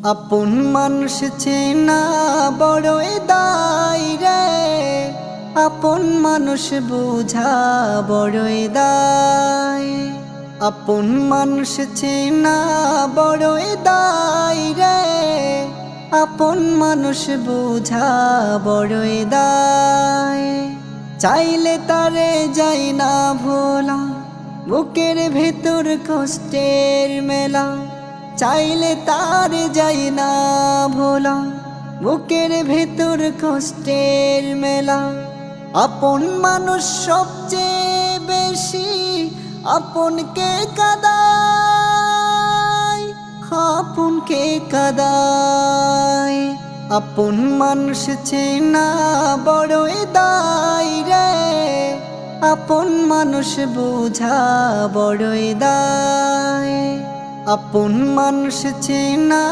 আপন মানুষ চেনা বড়ই দায় রে, আপন মানুষ বোঝা বড়ই দায়। আপন মানুষ চেনা বড়ই দায় রে, আপন মানুষ বোঝা বড়ই দায়। চাইলে তারে যাই না ভোলা, বুকের ভেতর কষ্টের মেলা। চাইলে তার যাই না ভোলা, বুকের ভেতর কষ্টের মেলা। আপন মানুষ সবচেয়ে বেশি আপনকে কাঁদায়, আপনকে কাঁদায়। আপন মানুষ চেনা বড়ই দায় রে, আপন মানুষ বোঝা বড়ই দায়। আপন মানুষ চেনা